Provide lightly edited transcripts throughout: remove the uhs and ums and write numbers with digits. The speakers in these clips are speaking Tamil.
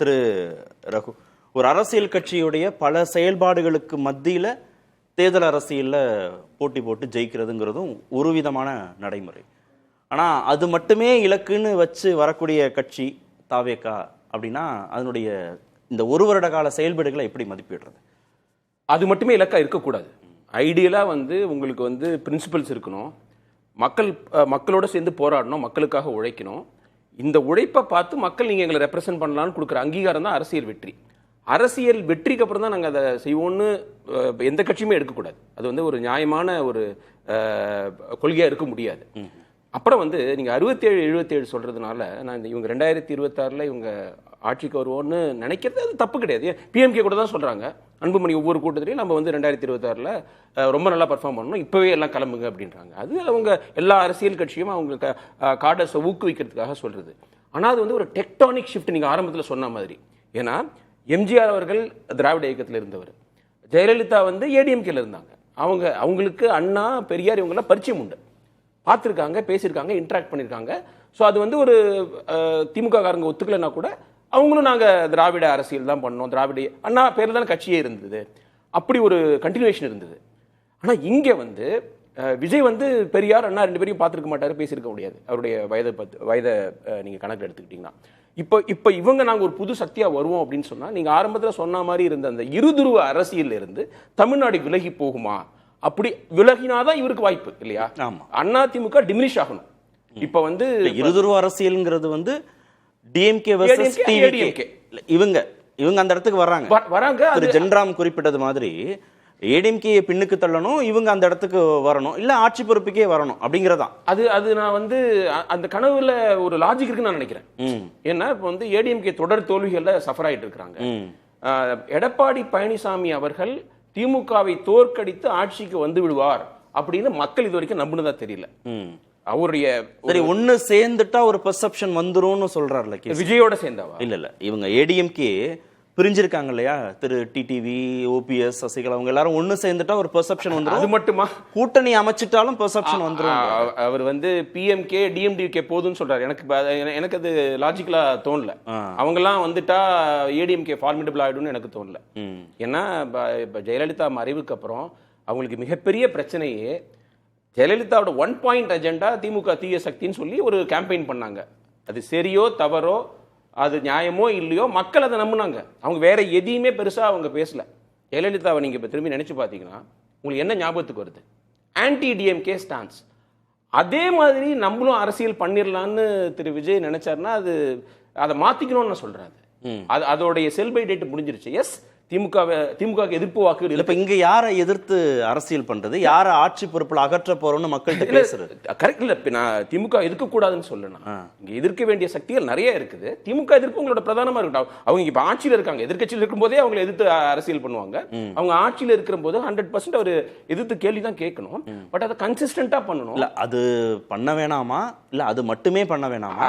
திரு ரகு, ஒரு அரசியல் கட்சியுடைய பல செயல்பாடுகளுக்கு மத்தியில தேர்தல் அரசியல்ல போட்டி போட்டு ஜெயிக்கிறதுங்கிறதும் ஒரு விதமான நடைமுறை. ஆனா அது மட்டுமே இலக்குன்னு வச்சு வரக்கூடிய கட்சி தாவேகா அப்படின்னா அதனுடைய இந்த ஒரு வருட கால செயல்பாடுகளை எப்படி மதிப்பிடுறது? அது மட்டுமே இலக்கா இருக்கக்கூடாது. ஐடியலா உங்களுக்கு பிரின்சிபல்ஸ் இருக்கணும். மக்களோட சேர்ந்து போராடணும், மக்களுக்காக உழைக்கணும். இந்த உழைப்பை பார்த்து மக்கள் நீங்க எங்களை ரெப்ரசென்ட் பண்ணலாம்னு கொடுக்குற அங்கீகாரம் தான் அரசியல் வெற்றி. அரசியல் வெற்றிக்கு அப்புறம் தான் நாங்கள் அதை செய்வோம்னு எந்த கட்சியுமே எடுக்கக்கூடாது. அது ஒரு நியாயமான ஒரு கொள்கையா இருக்க முடியாது. அப்புறம் நீங்க 67-77 சொல்றதுனால நான் இவங்க 2026 இவங்க ஆட்சிக்கு வருவோம்னு நினைக்கிறது அது தப்பு கிடையாது. பிஎம்கே கூட தான் சொல்றாங்க, அன்புமணி ஒவ்வொரு கூட்டத்திலையும் நம்ம 2026 ரொம்ப நல்லா பர்ஃபார்ம் பண்ணணும், இப்பவே எல்லாம் கிளம்புங்க அப்படின்றாங்க. அது அவங்க எல்லா அரசியல் கட்சியும் அவங்க கார்டர்ஸை ஊக்குவிக்கிறதுக்காக சொல்றது. ஆனா அது ஒரு டெக்டானிக் ஷிஃப்ட் நீங்க ஆரம்பத்தில் சொன்ன மாதிரி. ஏன்னா எம்ஜிஆர் அவர்கள் திராவிட இயக்கத்தில் இருந்தவர், ஜெயலலிதா ஏடிஎம்கேல இருந்தாங்க. அவங்களுக்கு அண்ணா பெரியார் இவங்கெல்லாம் பரிச்சயம் உண்டு, பார்த்துருக்காங்க, பேசியிருக்காங்க, இன்ட்ராக்ட் பண்ணியிருக்காங்க. ஸோ அது ஒரு திமுக காரங்க ஒத்துக்கலைன்னா கூட அவங்களும் நாங்கள் திராவிட அரசியல் தான் பண்ணோம், திராவிட அண்ணா பேரில் தானே கட்சியே இருந்தது, அப்படி ஒரு கண்டினியூஷன் இருந்தது. ஆனால் இங்கே விஜய் பெரியார் அண்ணா ரெண்டு பேரையும் பார்த்துருக்க மாட்டாரு, பேசியிருக்க முடியாது அவருடைய வயதை நீங்கள் கணக்கில் எடுத்துக்கிட்டீங்கன்னா. இப்போ இவங்க நாங்கள் ஒரு புது சக்தியாக வருவோம் அப்படின்னு சொன்னால் நீங்கள் ஆரம்பத்தில் சொன்ன மாதிரி இருந்த அந்த இருதுருவ அரசியல் இருந்து தமிழ்நாடு விலகி போகுமா? அப்படி விலகினாதான் இவருக்கு வாய்ப்பு இல்லையா? அண்ணா திமுக டிமினிஷ் ஆகணும். இப்ப இருதுருவ அரசியல்ங்கிறது டிஎம்கே வெர்சஸ் டிவிகே. இவங்க அந்த இடத்துக்கு வராங்க. திரு ஜென்ராம் குறிப்பிட்டது மாதிரி ஏடிஎம்கே பின்னுக்கு தள்ளணும், இவங்க அந்த இடத்துக்கு வரணும், இல்ல ஆட்சி பொறுப்புக்கே வரணும் அப்படிங்கறதா. அது நான் அந்த கனவுல ஒரு லாஜிக் இருக்குன்னு நான் நினைக்கிறேன். ஏன்னா இப்ப ஏடிஎம்கே தொடர் தோல்விகள்ல சஃபர் ஆயிட்டு இருக்காங்க. எடப்பாடி பழனிசாமி அவர்கள் திமுகவை தோற்கடித்து ஆட்சிக்கு வந்து விடுவார் அப்படின்னு மக்கள் இது வரைக்கும் நம்பினதா தெரியல. அவருடைய ஒண்ணு சேர்ந்துட்டா ஒரு பெர்செப்ஷன் வந்துரும்னு சொல்றாருல விஜயோட சேர்ந்தாவா? இல்ல இவங்க ஏடிஎம்கே பிரிஞ்சிருக்காங்க இல்லையா, திரு டிடிவி, ஓபிஎஸ், சசிகலா அவங்க எல்லாரும் ஒண்ணு சேர்ந்துட்டா ஒரு பெர்செப்ஷன் வந்துரும். அது மட்டுமா, கூட்டணி அமைச்சிட்டாலும் பெர்செப்ஷன் வந்துரும். அவர் பிஎம்கே டிஎம்டிகே போதுன்னு சொல்றாரு. எனக்கு அது லாஜிக்கலா தோணல. அவங்க எல்லாம் வந்துட்டா ஏடிஎம்கே ஃபார்மிடபிள் ஆயிடும்னு எனக்கு தோணல. ஏன்னா இப்ப ஜெயலலிதா மறைவுக்கு அப்புறம் அவங்களுக்கு மிகப்பெரிய பிரச்சனையே ஜெயலலிதாவோட 1 பாயிண்ட் அஜெண்டா திமுக தீய சக்தின்னு சொல்லி ஒரு கேம்பெயின் பண்ணாங்க. அது சரியோ தவறோ, அது நியாயமோ இல்லையோ, மக்கள் அதை நம்பினாங்க. அவங்க வேற எதையுமே பெருசா அவங்க பேசல. ஜெயலலிதாவை நீங்க இப்ப திரும்பி நினைச்சு பாத்தீங்கன்னா உங்களுக்கு என்ன ஞாபகத்துக்கு வருது? Anti DMK stance. அதே மாதிரி நம்மளும் அரசியல் பண்ணிடலான்னு திரு விஜய் நினைச்சாருன்னா அதை மாத்திக்கணும்னு நான் சொல்றேன். அதோடைய செல் பை டேட் முடிஞ்சிருச்சு. எஸ், திமுக எதிர்ப்பு வாக்கு. இப்ப இங்க யாரை எதிர்த்து அரசியல் பண்றது, யாரை ஆட்சி பொறுப்புல அகற்ற போறோம்னு மக்கள் பேசுறது கரெக்ட் இல்ல. நான் திமுக எதிர்க்க கூடாதுன்னு சொல்லணும். இங்க எதிர்க்க வேண்டிய சக்திகள் நிறைய இருக்குது. திமுக எதிர்ப்பு உங்களோட பிரதானமா இருக்கட்டும். அவங்க இப்ப ஆட்சியில் இருக்காங்க, எதிர்கட்சியில் இருக்கும் போதே அவங்க எதிர்த்து அரசியல் பண்ணுவாங்க. அவங்க ஆட்சியில் இருக்கிற போது 100% அவர் எதிர்த்து கேள்வி தான் கேட்கணும். பட் அதை கன்சிஸ்டன்டா பண்ணணும். இல்ல அது பண்ண வேணாமா, இல்ல அது மட்டுமே பண்ண வேணாமா?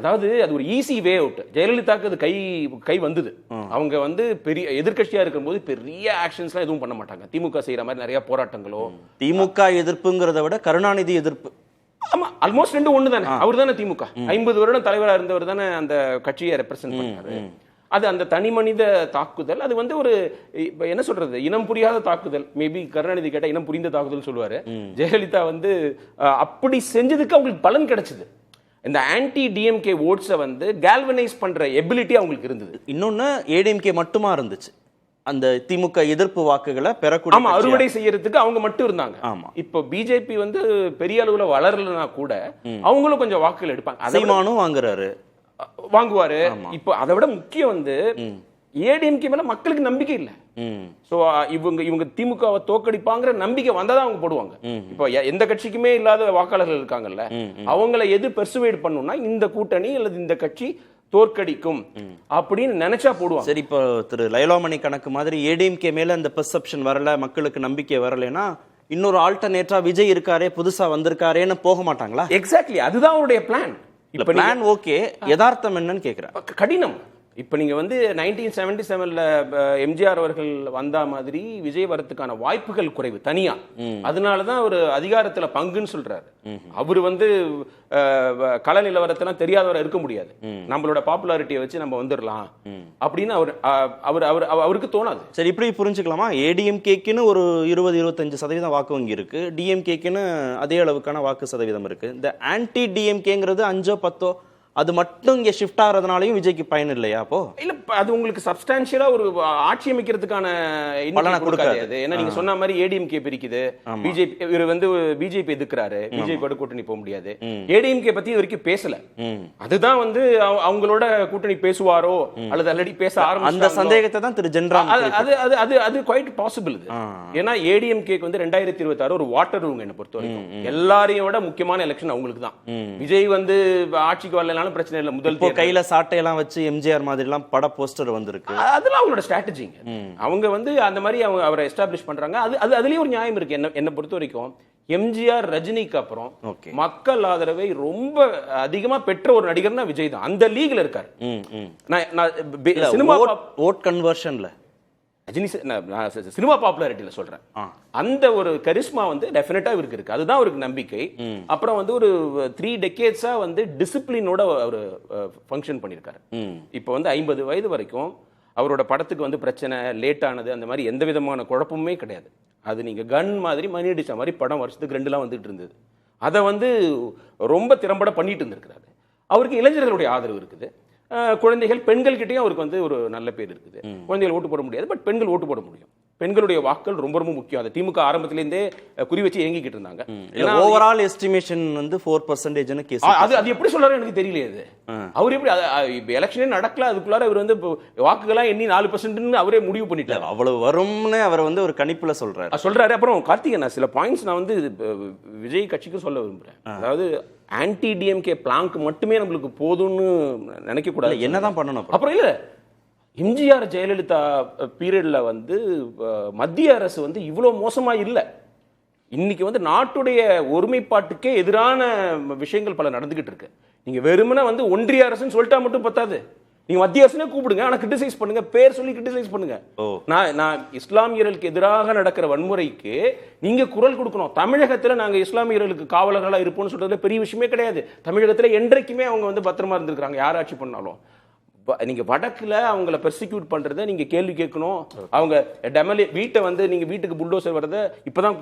அதாவது அது ஒரு ஈஸி வே அவுட். ஜெயலலிதாக்கு அது கை வந்தது. அவங்க பெரிய எதிர்கட்சியா இருக்கும்போது பெரிய ஆக்ஷன்ஸ்லாம் எதுவும் பண்ண மாட்டாங்க. திமுக செய்யற மாதிரி நிறைய போராட்டங்களோ. திமுக எதிர்ப்புங்கிறத விட கருணாநிதி எதிர்ப்பு. ஆமா, ஆல்மோஸ்ட் ரெண்டு ஒண்ணு தானே. அவர் தானே திமுக 50 வருடம் தலைவரா இருந்தவர் தானே அந்த கட்சியை ரெப்ரசென்ட் பண்ணாரு. அது அந்த தனி மனித தாக்குதல். அது ஒரு என்ன சொல்றது, இனம் புரியாத தாக்குதல். மேபி கருணாநிதி கேட்டா இனம் புரிந்த தாக்குதல் சொல்லுவாரு. ஜெயலலிதா அப்படி செஞ்சதுக்கு அவங்களுக்கு பலன் கிடைச்சது. இந்த ஆன்டி டிஎம்கே ஓட்ஸை கேல்வனைஸ் பண்ற எபிலிட்டி அவங்களுக்கு இருந்தது. இன்னொன்னு ஏடிஎம்கே மட்டுமா இருந்துச்சு அந்த திமுக எதிர்ப்பு வாக்குகளை பெறக்கூடிய, அறுவடை செய்யறதுக்கு அவங்க மட்டும் இருந்தாங்க. ஆமா, இப்போ பிஜேபி பெரிய அளவுல வளரலனா கூட அவங்களும் கொஞ்சம் வாக்குகள் எடுப்பாங்க. சீமானும் வாங்குவாரு. இப்போ அதை விட முக்கியம் ஏடிஎம்கே மேல மக்களுக்கு நம்பிக்கை இல்ல. சோ இவங்க திமுகவை தோக்கடிப்பாங்கிற நம்பிக்கை வந்தாதான் அவங்க போடுவாங்க. இப்போ எந்த கட்சிக்குமே இல்லாத வாக்காளர்கள் இருக்காங்கல்ல, அவங்கள எது பெர்சுவேட் பண்ணும்னா இந்த கூட்டணி அல்லது இந்த கட்சி தோற்கடிக்கும் அப்படின்னு நினைச்சா போடுவாங்க. சரி, இப்போ திரு லைலாமணி கணக்கு மாதிரி ஏடிஎம்கே மேல அந்த பெர்செப்ஷன் வரல, மக்களுக்கு நம்பிக்கை வரலன்னா இன்னொரு ஆல்டர்னேட்டா விஜய் இருக்காரே, புதுசா வந்திருக்காரேன்னு போக மாட்டாங்களா? எக்ஸாக்ட்லி, அதுதான் அவருடைய பிளான். இப்ப பிளான் ஓகே, யதார்த்தம் என்னன்னு கேக்குறேன். கடினம். இப்ப நீங்க வந்து 1977ல எம்ஜிஆர் அவர்கள் வந்தா மாதிரி விஜய் வரதுக்கான வாய்ப்புகள் குறைவு தனியா. அதனாலதான் அவர் அதிகாரத்துல பங்குன்னு சொல்றாரு. அவர் வந்து கள நிலவரத்தெல்லாம் தெரியாதவரை இருக்க முடியாது, நம்மளோட பாப்புலாரிட்டியை வச்சு நம்ம வந்துடலாம் அப்படின்னு அவருக்கு தோணாது. சரி, இப்படி புரிஞ்சுக்கலாமா? ஏடிஎம்கேக்குன்னு ஒரு 20-25% வாக்கு வங்கி இருக்கு, டிஎம்கேக்குன்னு அதே அளவுக்கான வாக்கு சதவீதம் இருக்கு. இந்த ஆன்டி டிஎம்கேங்கிறது 5-10 அது மட்டும் இங்க ஷிஃப்ட் ஆகிறதுனாலையும் விஜய்க்கு பயன் இல்லையா? அப்போ இல்ல, அது உங்களுக்கு சப்ஸ்டான்ஷியலா ஒரு ஆட்சி அமைக்கிறதுக்கான பலனை கொடுக்காது. ஏன்னா நீங்க சொன்ன மாதிரி ஏடிஎம்கே பிரிக்குது, பிஜேபி இவர் வந்து பிஜேபி எதிர்க்கிறாரு, பிஜேபி கூட்டணி போக முடியாது. ஏடிஎம்கே பத்தி இது வரைக்கும் பேசல. அதுதான் வந்து அவங்களோட கூட்டணி பேசுவாரோ அல்லது ஆல்ரெடி பேச ஆரம்பிச்சு அந்த சந்தேகத்தை தான் திரு ஜென்ராம் அது குவைட் பாசிபிள். ஏன்னா ஏடிஎம்கேக்கு வந்து 2026 ஒரு வாட்டர் ரூம் என்ன பொறுத்த வரைக்கும் எல்லாரையும் விட முக்கியமான எலெக்ஷன் அவங்களுக்கு தான். விஜய் வந்து ஆட்சிக்கு வரல பிரச்சனை இல்ல, முதல் கையில சாட்டையெல்லாம் வச்சு எம்ஜிஆர் மாதிரி எல்லாம் பட போஸ்டர் வந்திருக்கு. அதெல்லாம் அவங்களோட ஸ்ட்ராட்டஜிங்க. அவங்க வந்து அந்த மாதிரி அவங்க அவரை எஸ்டாப்ளிஷ் பண்றாங்க. அதுலயும் ஒரு நியாயம் இருக்கு. என்ன பொறுத்த வரைக்கும் எம்ஜிஆர் ரஜினிக்கு அப்புறம் மக்கள் ஆதரவை ரொம்ப அதிகமா பெற்ற ஒரு நடிகர்னா விஜய் தான். அந்த லீக்ல இருக்காரு. சினிமா ஓட் கன்வர்ஷன்ல சினிமா பாப்புலாரிட்டியில சொல்றேன். அந்த ஒரு கரிஸ்மா வந்து டெஃபினட்டா இவருக்கு இருக்கு. அதுதான் அவருக்கு நம்பிக்கை. அப்புறம் வந்து ஒரு 3 டெக்கேட்ஸா வந்து டிசிப்ளினோட அவர் ஃபங்க்ஷன் பண்ணியிருக்காரு. இப்போ வந்து 50 வயது வரைக்கும் அவரோட படத்துக்கு வந்து பிரச்சனை லேட் ஆனது அந்த மாதிரி எந்த விதமான குழப்பமுமே கிடையாது. அது நீங்க கன் மாதிரி மணி அடிச்ச மாதிரி படம் வருஷத்துக்கு 2 வந்துட்டு இருந்தது. அதை வந்து ரொம்ப திறம்பட பண்ணிட்டு இருந்திருக்கிறாரு. அவருக்கு இளைஞர்களுடைய ஆதரவு இருக்குது. குழந்தைகள் பெண்கள் கிட்டயும் அவருக்கு வந்து ஒரு நல்ல பேர் இருக்குது. குழந்தைகள் ஓட்டு போட முடியாது, பட் பெண்கள் ஓட்டு போட முடியும். பெண்களுடைய வாக்கள் ரொம்ப ரொம்ப முக்கியம். அதை திமுக ஆரம்பத்திலேருந்தே குறி வச்சு இயங்கிக்கிட்டு இருந்தாங்க. ஓவரால் எஸ்டிமேஷன் வந்து 4% கேஸ். அது எப்படி சொல்றாரு எனக்கு தெரியலையே. அவர் எப்படி எலெக்ஷனே நடக்கல, அதுக்குள்ளார அவர் வந்து வாக்குகள்லாம் எண்ணி 4% அவரே முடிவு பண்ணிட்டாரு. அவ்வளவு வரும்னு அவர் வந்து ஒரு கணிப்புல சொல்றாரு. அப்புறம் கார்த்திகேயன், நான் சில பாயிண்ட்ஸ் நான் வந்து விஜய் கட்சிக்கு சொல்ல விரும்புறேன். அதாவது ஆன்டி டிஎம்கே பிளாங்க் மட்டுமே நம்மளுக்கு போதும்னு நினைக்க கூடாது. என்னதான் பண்ணணும் அப்புறம் இல்ல, எம்ஜிஆர் ஜெயலலிதா பீரியட்ல வந்து மத்திய அரசு வந்து இவ்வளவு மோசமா இல்லை. இன்னைக்கு வந்து நாட்டுடைய ஒருமைப்பாட்டுக்கே எதிரான விஷயங்கள் பல நடந்துகிட்டு இருக்கு. நீங்க வெறுமனே வந்து ஒன்றிய அரசுன்னு சொல்லிட்டா மட்டும் பத்தாது, நீங்க மத்திய அரசுனே கூப்பிடுங்க, ஆனா கிரிட்டிசைஸ் பண்ணுங்க, பேர் சொல்லி கிரிட்டிசைஸ் பண்ணுங்க. நான் இஸ்லாமியர்களுக்கு எதிராக நடக்கிற வன்முறைக்கு நீங்க குரல் கொடுக்கணும். தமிழகத்துல நாங்க இஸ்லாமியர்களுக்கு காவலர்களா இருப்போம்னு சொல்றதுல பெரிய விஷயமே கிடையாது. தமிழகத்துல என்றைக்குமே அவங்க வந்து பத்திரமா இருந்திருக்காங்க, யார் ஆட்சி பண்ணாலும். நீங்க வடக்குல அவங்கள பெர்சிக்யூட் பண்றதை நீங்க கேள்வி கேட்கணும். அவங்க டெமலி வீட்டை வந்து நீங்க வீட்டுக்கு புல்டோசர் வரத இப்பதான்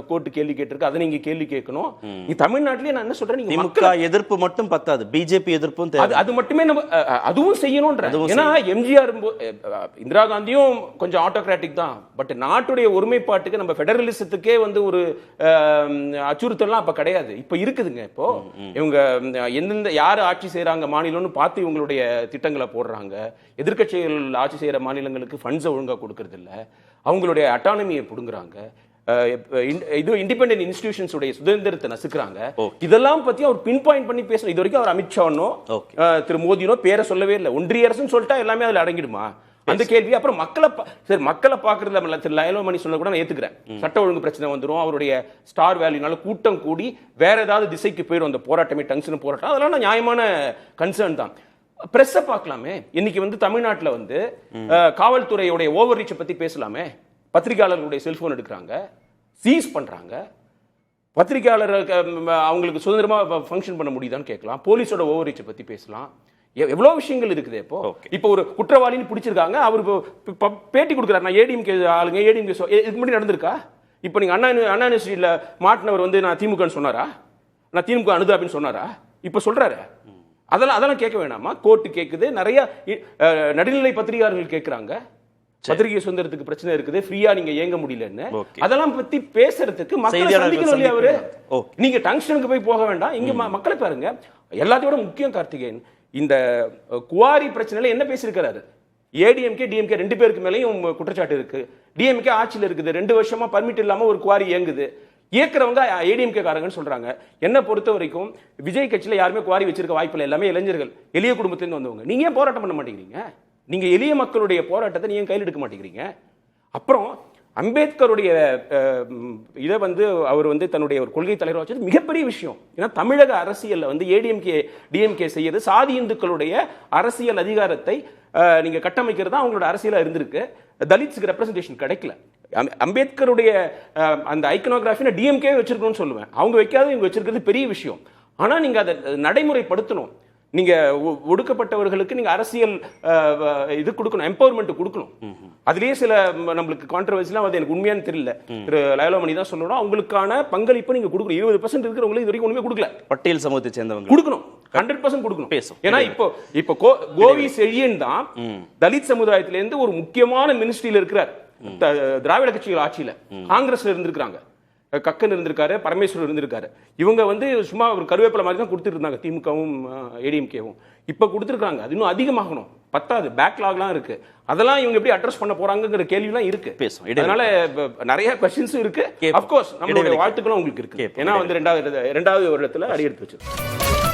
கோர்ட்டு கேள்வி கேட்டிருக்கு, அதை நீங்க கேள்வி கேட்கணும். நீ தமிழ்நாட்டிலேயே நான் என்ன சொல்றேன், நீங்க திமுக எதிர்ப்பு மட்டும் பத்தாது, பிஜேபி எதிர்ப்பும் அது மட்டுமே நம்ம அதுவும் செய்யணும்ன்ற. ஏன்னா எம்ஜிஆர் இந்திரா காந்தியும் கொஞ்சம் ஆட்டோகிராட்டிக் தான், பட் நாட்டுடைய ஒருமைப்பாட்டுக்கு நம்ம ஃபெடரலிசத்துக்கே வந்து ஒரு அச்சுறுத்தல்லாம் அப்ப கிடையாது. இப்ப இருக்குதுங்க. இப்போ இவங்க எந்தெந்த யாரு ஆட்சி செய்யறாங்க மாநிலம்னு பார்த்து இவங்களுடைய திட்டங்களை போடுறாங்க. எதிர்க்கட்சிகள் ஆட்சி செய்யற மாநிலங்களுக்கு ஃபண்ட்ஸ் ஒழுங்கா கொடுக்கறது இல்ல, அவங்களுடைய அட்டானமியை புடுங்குறாங்க, இது இண்டிபெண்டன்ட் இன்ஸ்டிடியூஷன்ஸ் உடைய சுதந்திரத்தை நசுக்குறாங்க. இதெல்லாம் பத்தி அவர் பின் பாயிண்ட் பண்ணி பேசணும். இது வரைக்கும் அவர் அமித்ஷானோ திரு மோடினோ பேரை சொல்லவே இல்லை. ஒன்றிய அரசுன்னு சொல்லிட்டா எல்லாமே அதுல அடங்கிடுமா அந்த கேள்வி. அப்புறம் மக்களை பாக்குறதுல திரு லயலோமணி சொல்ல கூட நான் ஏத்துக்கிறேன். சட்ட ஒழுங்கு பிரச்சனை வந்துடும், அவருடைய ஸ்டார் வேல்யூனால கூட்டம் கூடி வேற ஏதாவது திசைக்கு போயிடும் அந்த போராட்டமே, டங்ஷன் போராட்டம். அதெல்லாம் நியாயமான கன்சர்ன் தான். பிரஸ் பார்க்கலாமே. இன்னைக்கு வந்து தமிழ்நாட்டில் வந்து காவல்துறையுடைய ஓவர் ரீச்சை பத்தி பேசலாமே. பத்திரிகையாளர்களுடைய செல்போன் எடுக்கிறாங்க, சீஸ் பண்றாங்க. பத்திரிகையாளர் அவங்களுக்கு சுதந்திரமா ஃபங்க்ஷன் பண்ண முடியுதான்னு கேட்கலாம். போலீஸோட ஓவர் ரீச்சை பத்தி பேசலாம். எவ்வளவு விஷயங்கள் இருக்குது. இப்போ ஒரு குற்றவாளின்னு பிடிச்சிருக்காங்க, அவர் பேட்டி கொடுக்குறாரு, நான் ஏடிஎம்கே ஆளுங்க, ஏடிஎம்கே இதுக்கு முன்னாடி நடந்திருக்கா? இப்போ நீங்க அண்ணா யூனிவர்சிட்டியில மாட்டினவர் வந்து நான் திமுகன்னு சொன்னாரா, நான் திமுக அனுதா அப்படின்னு சொன்னாரா? இப்போ சொல்றாரு. அதெல்லாம் கேட்க வேணாமா? கோர்ட்டு கேட்குது, நிறைய நடுநிலை பத்திரிகையாளர்கள் கேட்கிறாங்க, பத்திரிகை சுதந்திரத்துக்கு பிரச்சனை இருக்குது, ஃப்ரீயா நீங்க இயங்க முடியலன்னு. அதெல்லாம் பத்தி பேசுறதுக்கு மக்களை சந்திக்கணும் இல்லையா அவரு? நீங்க டங்ஷனுக்கு போய் போக வேண்டாம், இங்க மக்களை பாருங்க. எல்லாத்தையோட முக்கியம் கார்த்திகேயன், இந்த குவாரி பிரச்சனையில என்ன பேசியிருக்கிறாரு? ஏடிஎம்கே டிஎம்கே 2 பேருக்கு மேலேயும் குற்றச்சாட்டு இருக்கு. டிஎம்கே ஆட்சியில் இருக்குது, 2 வருஷமா பர்மிட் இல்லாம ஒரு குவாரி இயங்குது. இயக்குறவங்க ஏடிஎம்கே காரங்கன்னு சொல்றாங்க. என்ன பொறுத்த வரைக்கும் விஜய் கட்சியில யாருமே குவாரி வச்சிருக்க வாய்ப்பில்லை, எல்லாமே இளைஞர்கள், எளிய குடும்பத்திலிருந்து வந்தவங்க. நீங்க ஏன் போராட்டம் பண்ண மாட்டேங்கிறீங்க? நீங்க எளிய மக்களுடைய போராட்டத்தை நீங்க கையில் எடுக்க மாட்டேங்கிறீங்க. அப்புறம் அம்பேத்கருடைய இதை வந்து அவர் வந்து தன்னுடைய ஒரு கொள்கை தலைவர் வச்சது மிகப்பெரிய விஷயம். ஏன்னா தமிழக அரசியல்ல வந்து ஏடிஎம்கே டிஎம்கே செய்யறது சாதி இந்துக்களுடைய அரசியல் அதிகாரத்தை நீங்க கட்டமைக்கிறது தான் அவங்களோட அரசியலா இருந்திருக்கு. தலித்ஸ்க்கு ரெப்ரசன்டேஷன் கிடைக்கல. அம்பேத்கருடைய அந்த ஐக்கனோகிராஃபினை டிஎம்கே வச்சிருக்கணும்னு சொல்லுவேன். அவங்க வைக்காத இவங்க வச்சிருக்கிறது பெரிய விஷயம். ஆனா நீங்க அதை நடைமுறைப்படுத்தணும். நீங்க ஒடுக்கப்பட்டவர்களுக்கு நீங்க அரசியல் இது கொடுக்கணும், எம்பவர்மெண்ட் கொடுக்கணும். அதுலயே சில நம்மளுக்கு கான்ட்ரவர்சிலாம் அது எனக்கு உண்மையானு தெரியல. திரு லயலோமணி தான் சொல்லணும், அவங்களுக்கான பங்களிப்பு நீங்க கொடுக்கணும். 20% இருக்கிறவங்களுக்கு இது வரைக்கும் ஒண்ணுமே கொடுக்கல. பட்டியல் சமூகத்தை சேர்ந்தவங்க கொடுக்கணும், 100% கொடுக்கணும். பேசும். ஏன்னா இப்போ கோவி செழியன் தான் தலித் சமுதாயத்தில இருந்து ஒரு முக்கியமான மினிஸ்ட்ரியில இருக்கிறார். திராவிட கட்சிகள் ஆட்சியில காங்கிரஸ்ல இருந்திருக்காங்க. கக்கன் இருந்திருக்காரு, பரமேஸ்வரர் இருந்திருக்காரு. இவங்க வந்து சும்மா ஒரு கருவேப்பிலை மாதிரி தான் கொடுத்துட்டு இருந்தாங்க, திமுகவும் ஏடிஎம்கேவும். இப்ப கொடுத்துருக்காங்க. அது இன்னும் அதிகமாகணும், பத்தாது, பேக்லாக்லாம் இருக்கு. அதெல்லாம் இவங்க எப்படி அட்ரஸ் பண்ண போறாங்கிற கேள்விலாம் இருக்கு. பேசும். அதனால நிறைய கொஸ்டின்ஸும் இருக்கு. அஃப்கோர்ஸ் நம்மளுடைய வாழ்த்துக்களும் உங்களுக்கு இருக்கு. ஏன்னா வந்து 2வது வருடத்துல அடியெடுத்து வச்சிருக்கு.